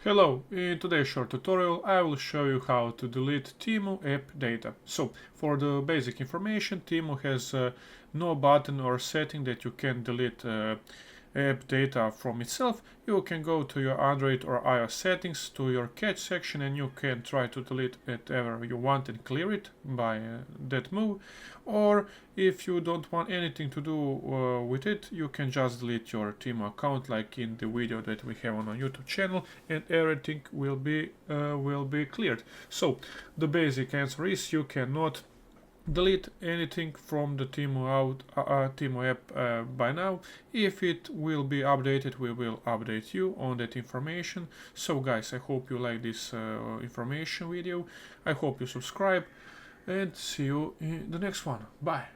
Hello, in today's short tutorial I will show you how to delete Temu App Data. So, for the basic information, Temu has no button or setting that you can delete app data from itself. You can go to your Android or iOS settings to your cache section and you can try to delete whatever you want and clear it by that move. Or if you don't want anything to do with it, you can just delete your Temu account like in the video that we have on our YouTube channel, and everything will be cleared. So the basic answer is you cannot delete anything from the Temu app by now. If it will be updated, we will update you on that information. So guys, I hope you like this information video. I hope you subscribe and see you in the next one. Bye.